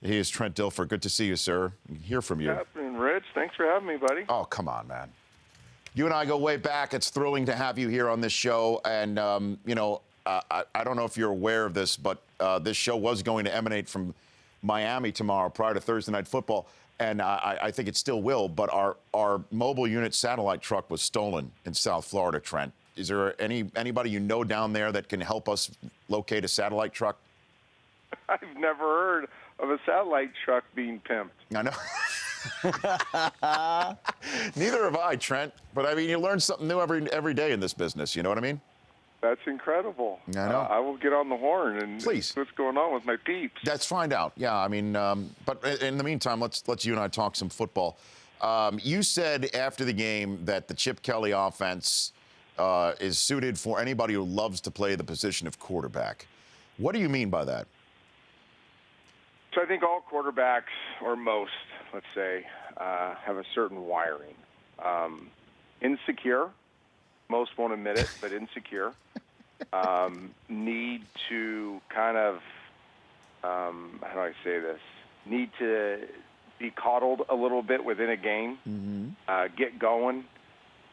He is Trent Dilfer. Good to see you, sir. Hear from you. Good afternoon, Rich. Thanks for having me, buddy. Oh, come on, man. You and I go way back. It's thrilling to have you here on this show. And, I don't know if you're aware of this, but this show was going to emanate from Miami tomorrow prior to Thursday Night Football. And I think it still will. But our mobile unit satellite truck was stolen in South Florida, Trent. Is there anybody you know down there that can help us locate a satellite truck? I've never heard of a satellite truck being pimped. I know. Neither have I, Trent. But, I mean, you learn something new every day in this business. You know what I mean? That's incredible. I know. I will get on the horn and Please. see what's going on with my peeps. Let's find out. Yeah, I mean, but in the meantime, let's you and I talk some football. You said after the game that the Chip Kelly offense is suited for anybody who loves to play the position of quarterback. What do you mean by that? So I think all quarterbacks, or most, let's say, have a certain wiring. Insecure. Most won't admit it, but insecure. Need to kind of, how do I say this? Need to be coddled a little bit within a game, get going,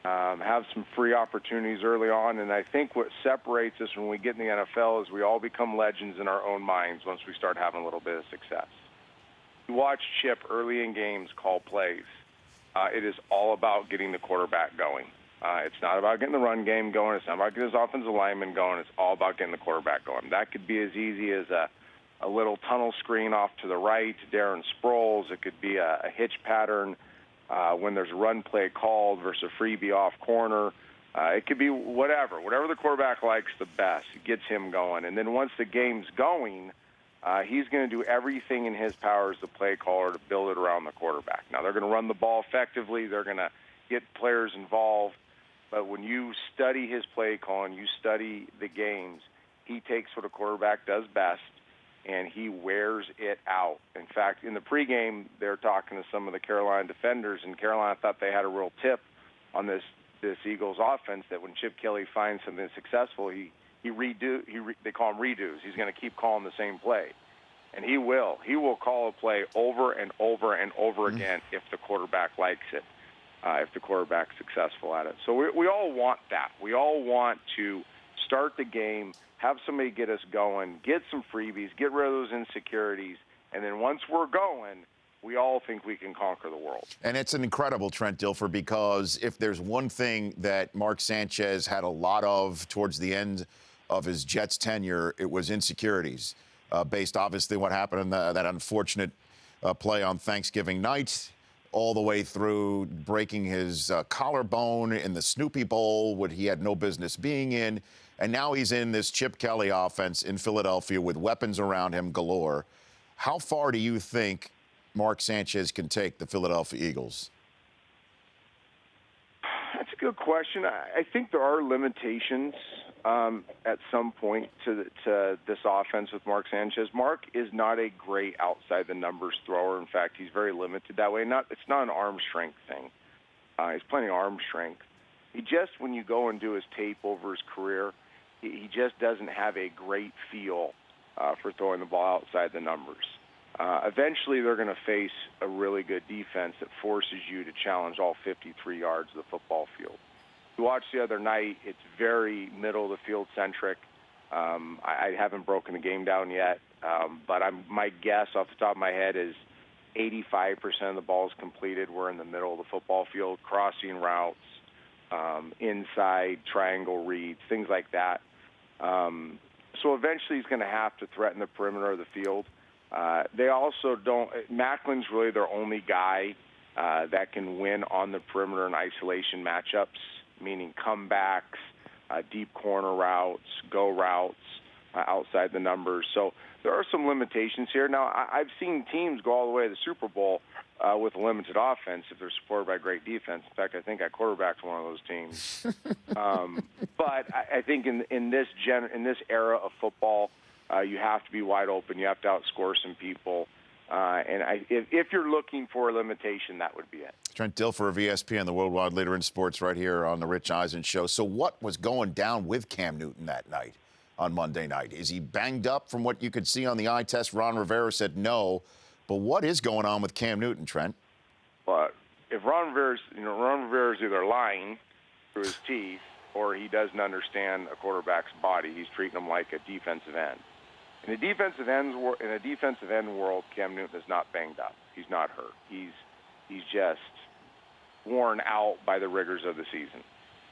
have some free opportunities early on. And I think what separates us when we get in the NFL is we all become legends in our own minds once we start having a little bit of success. You watch Chip early in games call plays. It is all about getting the quarterback going. It's not about getting the run game going. It's not about getting his offensive lineman going. It's all about getting the quarterback going. That could be as easy as a little tunnel screen off to the right, Darren Sproles. It could be a hitch pattern when there's a run play called versus a freebie off corner. It could be whatever the quarterback likes the best. It gets him going. And then once the game's going, he's going to do everything in his power as the play caller to build it around the quarterback. Now, they're going to run the ball effectively. They're going to get players involved. But when you study his play calling, you study the games, he takes what a quarterback does best, and he wears it out. In fact, in the pregame, they're talking to some of the Carolina defenders, and Carolina thought they had a real tip on this Eagles offense that when Chip Kelly finds something successful, they call them redos. He's going to keep calling the same play. And he will. He will call a play over and over and over again if the quarterback likes it. If the quarterback's successful at it. So we all want that. We all want to start the game, have somebody get us going, get some freebies, get rid of those insecurities, and then once we're going, we all think we can conquer the world. And it's an incredible, Trent Dilfer, because if there's one thing that Mark Sanchez had a lot of towards the end of his Jets tenure, it was insecurities, based obviously what happened in that unfortunate play on Thanksgiving night, all the way through breaking his collarbone in the Snoopy Bowl, what he had no business being in. And now he's in this Chip Kelly offense in Philadelphia with weapons around him galore. How far do you think Mark Sanchez can take the Philadelphia Eagles? That's a good question. I think there are limitations at some point to this offense with Mark Sanchez. Mark is not a great outside-the-numbers thrower. In fact, he's very limited that way. It's not an arm strength thing. He's plenty of arm strength. He just, when you go and do his tape over his career, he just doesn't have a great feel for throwing the ball outside the numbers. Eventually, they're going to face a really good defense that forces you to challenge all 53 yards of the football field. You watched the other night, it's very middle-of-the-field centric. I haven't broken the game down yet, but my guess off the top of my head is 85% of the balls completed were in the middle of the football field, crossing routes, inside triangle reads, things like that. So eventually he's going to have to threaten the perimeter of the field. They also don't – Macklin's really their only guy that can win on the perimeter in isolation matchups, meaning comebacks, deep corner routes, go routes, outside the numbers. So there are some limitations here. Now, I've seen teams go all the way to the Super Bowl with a limited offense if they're supported by great defense. In fact, I think I quarterbacked one of those teams. But I think in this era of football, you have to be wide open. You have to outscore some people. If you're looking for a limitation, that would be it. Trent Dilfer of ESPN, the worldwide leader in sports, right here on the Rich Eisen Show. So what was going down with Cam Newton that night on Monday night? Is he banged up from what you could see on the eye test? Ron Rivera said no, But what is going on with Cam Newton, Trent? But if Ron Rivera's either lying through his teeth or he doesn't understand a quarterback's body, he's treating him like a defensive end. In a defensive end world, Cam Newton is not banged up. He's not hurt. He's just worn out by the rigors of the season.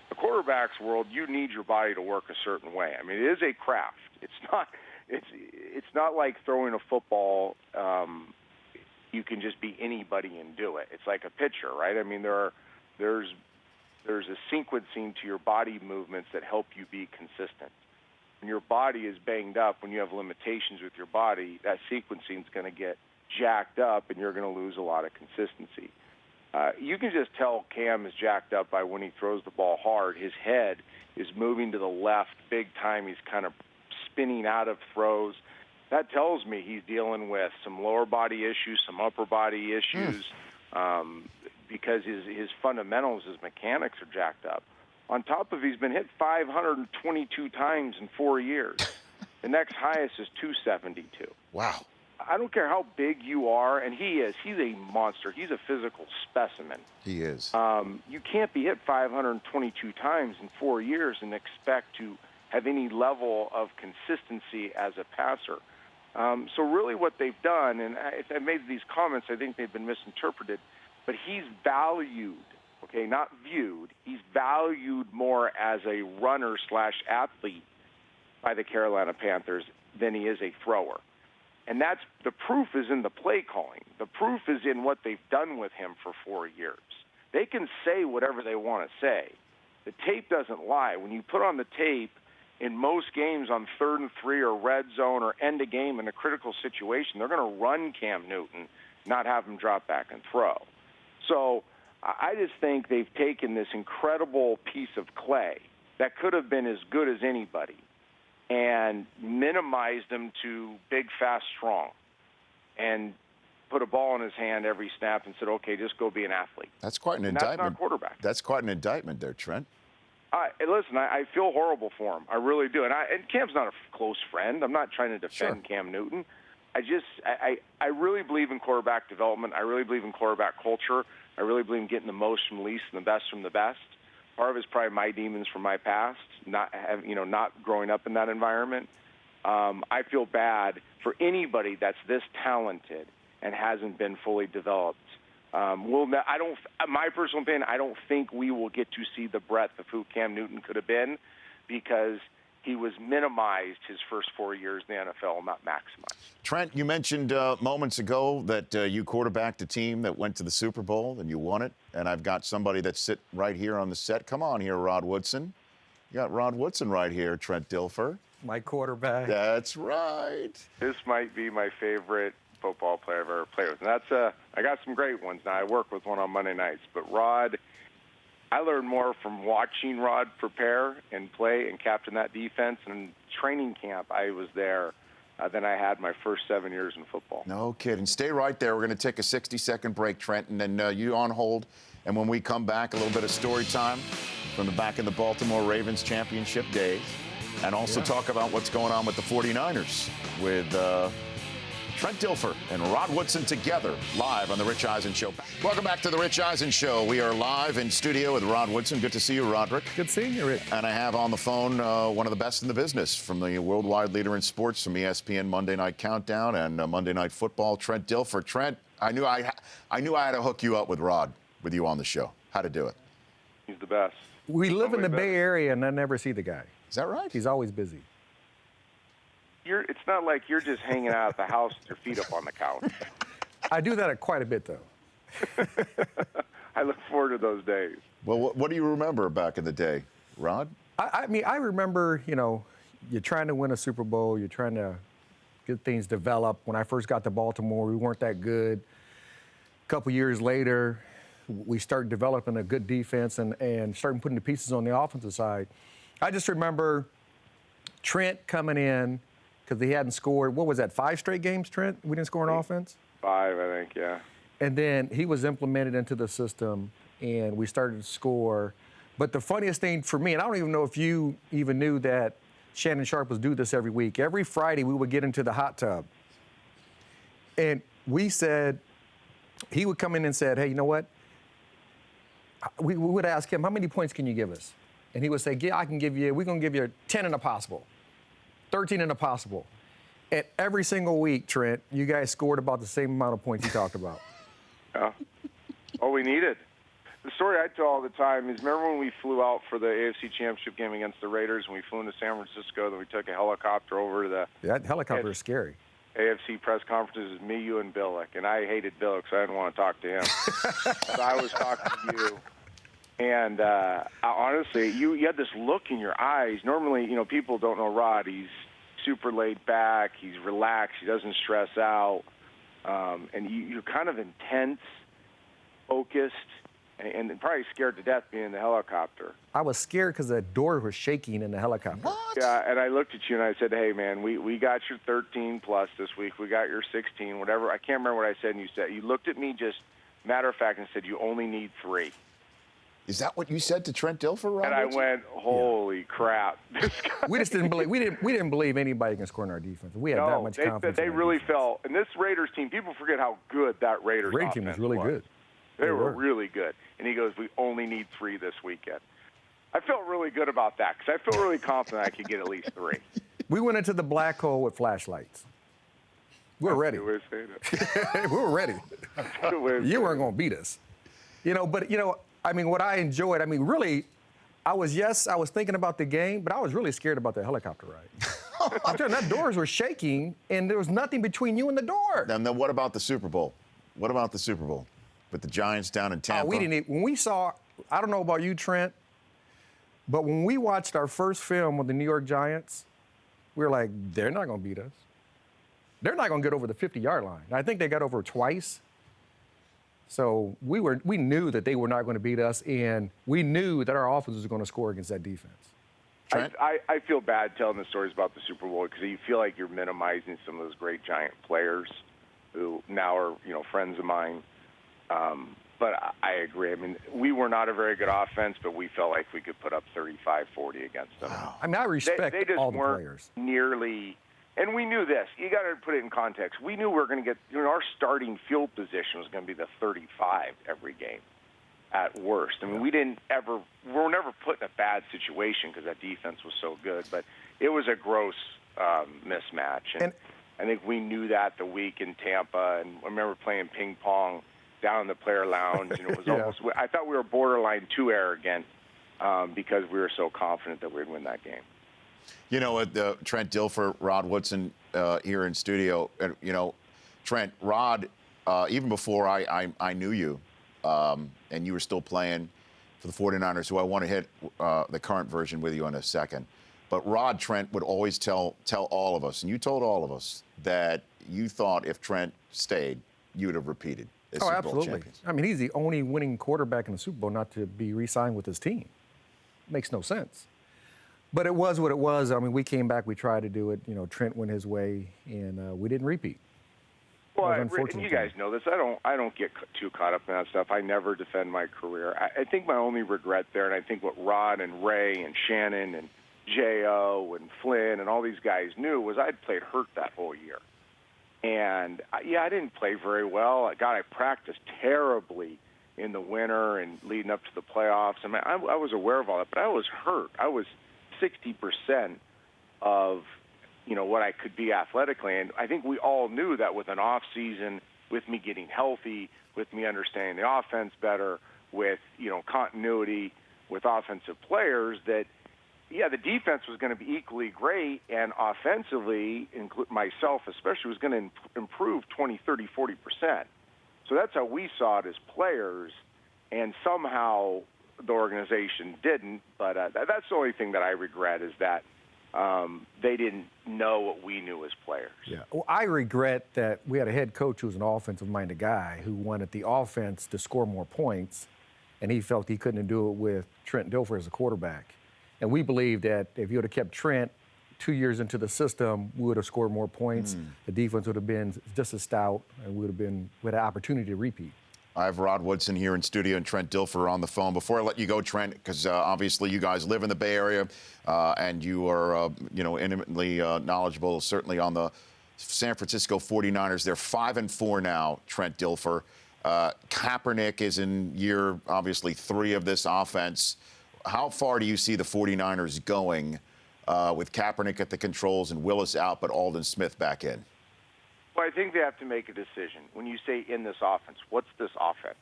The quarterback's world, you need your body to work a certain way. I mean, it is a craft. It's not like throwing a football. You can just be anybody and do it. It's like a pitcher, right? I mean, there's a sequencing to your body movements that help you be consistent. When your body is banged up, when you have limitations with your body, that sequencing is going to get jacked up, and you're going to lose a lot of consistency. You can just tell Cam is jacked up by when he throws the ball hard. His head is moving to the left big time. He's kind of spinning out of throws. That tells me he's dealing with some lower body issues, some upper body issues, because his fundamentals, his mechanics are jacked up. On top of he's been hit 522 times in 4 years. The next highest is 272. Wow. I don't care how big you are, and he is. He's a monster. He's a physical specimen. He is. You can't be hit 522 times in 4 years and expect to have any level of consistency as a passer. So really what they've done, and if I made these comments, I think they've been misinterpreted, but he's valued, okay, not viewed. He's valued more as a runner/athlete by the Carolina Panthers than he is a thrower. And that's the proof is in the play calling. The proof is in what they've done with him for 4 years. They can say whatever they want to say. The tape doesn't lie. When you put on the tape in most games on 3rd and 3 or red zone or end a game in a critical situation, they're going to run Cam Newton, not have him drop back and throw. So I just think they've taken this incredible piece of clay that could have been as good as anybody and minimized him to big, fast, strong, and put a ball in his hand every snap and said, okay, just go be an athlete. That's quite an indictment. That's not quarterback. That's quite an indictment there, Trent. Listen, I feel horrible for him. I really do. And Cam's not a close friend. I'm not trying to defend Cam Newton. I really believe in quarterback development. I really believe in quarterback culture. I really believe in getting the most from the least and the best from the best. Part of it's probably my demons from my past, not growing up in that environment. I feel bad for anybody that's this talented and hasn't been fully developed. My personal opinion, I don't think we will get to see the breadth of who Cam Newton could have been because he was minimized his first 4 years in the NFL, not maximized. Trent, you mentioned moments ago that you quarterbacked a team that went to the Super Bowl and you won it. And I've got somebody that's sitting right here on the set. Come on here, Rod Woodson. You got Rod Woodson right here, Trent Dilfer. My quarterback. That's right. This might be my favorite football player I've ever played with. And I got some great ones now. I work with one on Monday nights. But Rod, I learned more from watching Rod prepare and play and captain that defense. And training camp, I was there than I had my first 7 years in football. No kidding. Stay right there. We're going to take a 60-second break, Trent, and then you on hold. And when we come back, a little bit of story time from the back in the Baltimore Ravens championship days. And also talk about what's going on with the 49ers with Trent Dilfer and Rod Woodson together live on The Rich Eisen Show. Welcome back to The Rich Eisen Show. We are live in studio with Rod Woodson. Good to see you, Roderick. Good seeing you, Rich. And I have on the phone one of the best in the business from the worldwide leader in sports from ESPN Monday Night Countdown and Monday Night Football, Trent Dilfer. Trent, I knew I had to hook you up with Rod, with you on the show. How to do it. He's the best. We live in the Bay Area and I never see the guy. Is that right? He's always busy. It's not like you're just hanging out at the house with your feet up on the couch. I do that quite a bit, though. I look forward to those days. Well, what do you remember back in the day, Rod? I mean, I remember, you're trying to win a Super Bowl. You're trying to get things developed. When I first got to Baltimore, we weren't that good. A couple years later, we started developing a good defense and starting putting the pieces on the offensive side. I just remember Trent coming in because he hadn't scored, what was that, 5 straight games, Trent? We didn't score an offense? 5, I think, yeah. And then he was implemented into the system, and we started to score. But the funniest thing for me, and I don't even know if you even knew that Shannon Sharp was do this every week. Every Friday, we would get into the hot tub. And we said, he would come in and said, hey, you know what? We would ask him, how many points can you give us? And he would say, yeah, we're going to give you 10 in a possible, 13 in a possible. And every single week, Trent, you guys scored about the same amount of points he talked about. Yeah. All we needed. The story I tell all the time is, remember when we flew out for the AFC Championship game against the Raiders, and we flew into San Francisco, then we took a helicopter over to the That helicopter is scary. AFC press conferences, me, you, and Billick. And I hated Billick, so I didn't want to talk to him. So I was talking to you. And honestly, you had this look in your eyes. Normally, people don't know Rod. He's super laid back. He's relaxed. He doesn't stress out. And you're kind of intense, focused, and probably scared to death being in the helicopter. I was scared because the door was shaking in the helicopter. What? Yeah, and I looked at you and I said, hey, man, we got your 13 plus this week. We got your 16, whatever. I can't remember what I said, and you looked at me just matter of fact and said, you only need 3. Is that what you said to Trent Dilfer, Rod? And I went, holy crap. This guy. We just didn't believe, we didn't believe anybody can score in our defense. We had that much confidence. They really felt, and this Raiders team, people forget how good that Raiders team was really good. They were really good. And he goes, we only need 3 this weekend. I felt really good about that because I felt really confident I could get at least 3. We went into the black hole with flashlights. We were ready. We were ready. You weren't going to beat us. What I enjoyed, really, I was thinking about the game, but I was really scared about the helicopter ride. I'm telling you, that doors were shaking, and there was nothing between you and the door. And then what about the Super Bowl? What about the Super Bowl? With the Giants down in Tampa? When we saw, I don't know about you, Trent, but when we watched our first film with the New York Giants, we were like, they're not going to beat us. They're not going to get over the 50-yard line. And I think they got over twice. So we knew that they were not going to beat us, and we knew that our offense was going to score against that defense. I feel bad telling the stories about the Super Bowl because you feel like you're minimizing some of those great Giant players who now are friends of mine. But I agree. We were not a very good offense, but we felt like we could put up 35, 40 against them. Wow. I respect they just all the weren't players. Nearly. And we knew this. You got to put it in context. We knew we were going to get, our starting field position was going to be the 35 every game at worst. we were never put in a bad situation because that defense was so good, but it was a gross mismatch. And I think we knew that the week in Tampa, and I remember playing ping pong down in the player lounge, and it was almost, I thought we were borderline too arrogant because we were so confident that we'd win that game. Trent Dilfer, Rod Woodson here in studio. Trent, Rod, even before I knew you, and you were still playing for the 49ers, who I want to hit the current version with you in a second. But Rod, Trent would always tell all of us, and you told all of us, that you thought if Trent stayed, you would have repeated as Super Bowl absolutely. champions. He's the only winning quarterback in the Super Bowl not to be re-signed with his team. Makes no sense. But it was what it was. We came back, we tried to do it. Trent went his way, and we didn't repeat. Well, and you guys know this. I don't get too caught up in that stuff. I never defend my career. I think my only regret there, and I think what Rod and Ray and Shannon and J.O. and Flynn and all these guys knew, was I'd played hurt that whole year. And, I didn't play very well. I practiced terribly in the winter and leading up to the playoffs. I was aware of all that, but I was hurt. I was 60% of, what I could be athletically. And I think we all knew that with an off season, with me getting healthy, with me understanding the offense better, with, continuity with offensive players, that, the defense was going to be equally great, and offensively, myself especially, was going to improve 20, 30, 40%. So that's how we saw it as players, and somehow the organization didn't. But that's the only thing that I regret, is that they didn't know what we knew as players. Yeah. Well, I regret that we had a head coach who was an offensive-minded guy who wanted the offense to score more points, and he felt he couldn't do it with Trent Dilfer as a quarterback. And we believe that if you would have kept Trent 2 years into the system, we would have scored more points. The defense would have been just as stout, and we would have had an opportunity to repeat. I have Rod Woodson here in studio and Trent Dilfer on the phone. Before I let you go, Trent, because obviously you guys live in the Bay Area and you are, intimately knowledgeable, certainly on the San Francisco 49ers. They're 5-4 now, Trent Dilfer. Kaepernick is in year, obviously, 3 of this offense. How far do you see the 49ers going with Kaepernick at the controls and Willis out, but Aldon Smith back in? Well, I think they have to make a decision. When you say in this offense, what's this offense?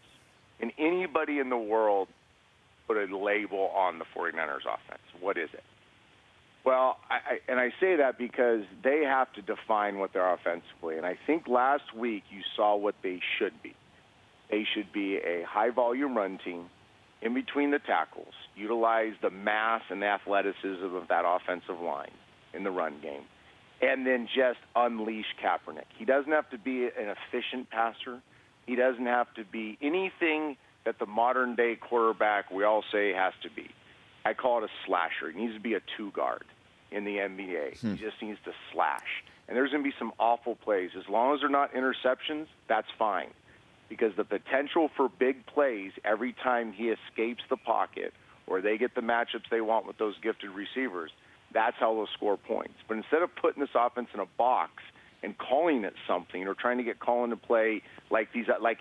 Can anybody in the world put a label on the 49ers offense? What is it? Well, I say that because they have to define what they're offensively. And I think last week you saw what they should be. They should be a high-volume run team in between the tackles, utilize the mass and the athleticism of that offensive line in the run game, and then just unleash Kaepernick. He doesn't have to be an efficient passer. He doesn't have to be anything that the modern-day quarterback, we all say, has to be. I call it a slasher. He needs to be a 2-guard in the NBA. He just needs to slash. And there's going to be some awful plays. As long as they're not interceptions, that's fine. Because the potential for big plays every time he escapes the pocket or they get the matchups they want with those gifted receivers, that's how they'll score points. But instead of putting this offense in a box and calling it something or trying to get Colin to play like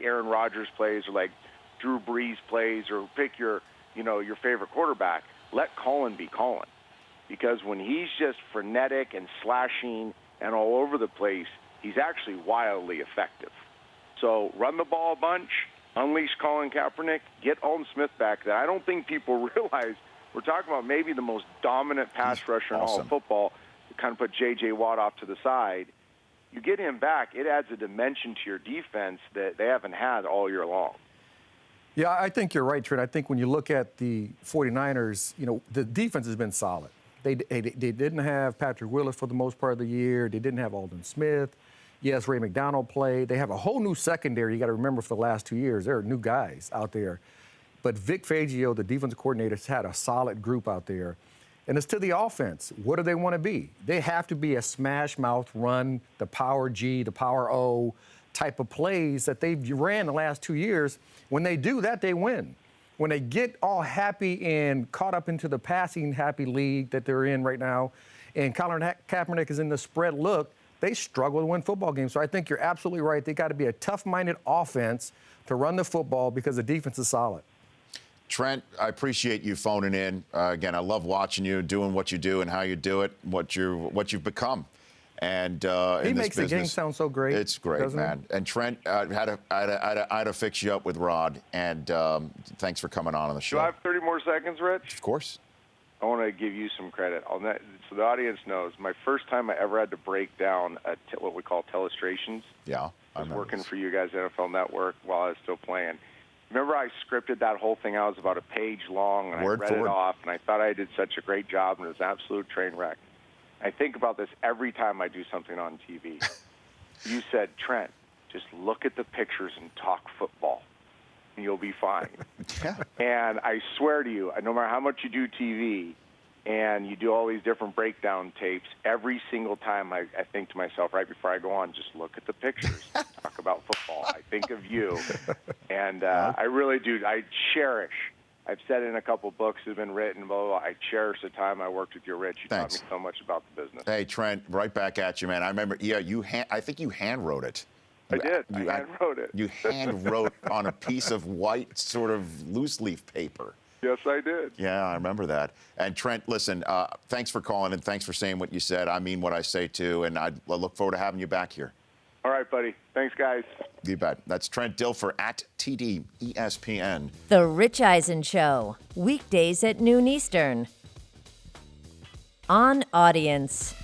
Aaron Rodgers plays or like Drew Brees plays or pick your favorite quarterback, let Colin be Colin. Because when he's just frenetic and slashing and all over the place, he's actually wildly effective. So run the ball a bunch, unleash Colin Kaepernick, get Aldon Smith back. That I don't think people realize we're talking about maybe the most dominant pass rusher in all of football. To kind of put J.J. Watt off to the side. You get him back, it adds a dimension to your defense that they haven't had all year long. Yeah, I think you're right, Trent. I think when you look at the 49ers, the defense has been solid. They didn't have Patrick Willis for the most part of the year. They didn't have Aldon Smith. Yes, Ray McDonald played. They have a whole new secondary. You got to remember for the last 2 years, there are new guys out there. But Vic Fangio, the defensive coordinator, has had a solid group out there. And it's to the offense. What do they want to be? They have to be a smash mouth run, the power G, the power O type of plays that they've ran the last 2 years. When they do that, they win. When they get all happy and caught up into the passing happy league that they're in right now, and Colin Kaepernick is in the spread look, they struggle to win football games. So I think you're absolutely right. They got to be a tough-minded offense to run the football because the defense is solid. Trent, I appreciate you phoning in. Again, I love watching you, doing what you do and how you do it, what you've become. And he in makes this the game business, sound so great. It's great, man. And Trent, I had to fix you up with Rod. And thanks for coming on the show. Do I have 30 more seconds, Rich? Of course. I want to give you some credit on that, so the audience knows. My first time I ever had to break down what we call telestrations. Yeah, I was working for you guys, NFL Network, while I was still playing. Remember, I scripted that whole thing out. It was about a page long, and I read it off, and I thought I did such a great job, and it was an absolute train wreck. I think about this every time I do something on TV. You said, Trent, just look at the pictures and talk football, and you'll be fine. Yeah. And I swear to you, no matter how much you do TV and you do all these different breakdown tapes, every single time I think to myself right before I go on, just look at the pictures, talk about football. I think of you. And I really do. I cherish. I've said it in a couple books that have been written, blah, blah, blah. I cherish the time I worked with you, Rich. You taught me so much about the business. Hey, Trent, right back at you, man. I remember, I think you hand wrote it. I did. I hand wrote it. You hand wrote on a piece of white, sort of loose leaf paper. Yes, I did. Yeah, I remember that. And Trent, listen, thanks for calling and thanks for saying what you said. I mean what I say too, and I look forward to having you back here. All right, buddy. Thanks, guys. You bet. That's Trent Dilfer at TD ESPN. The Rich Eisen Show, weekdays at noon Eastern. On Audience.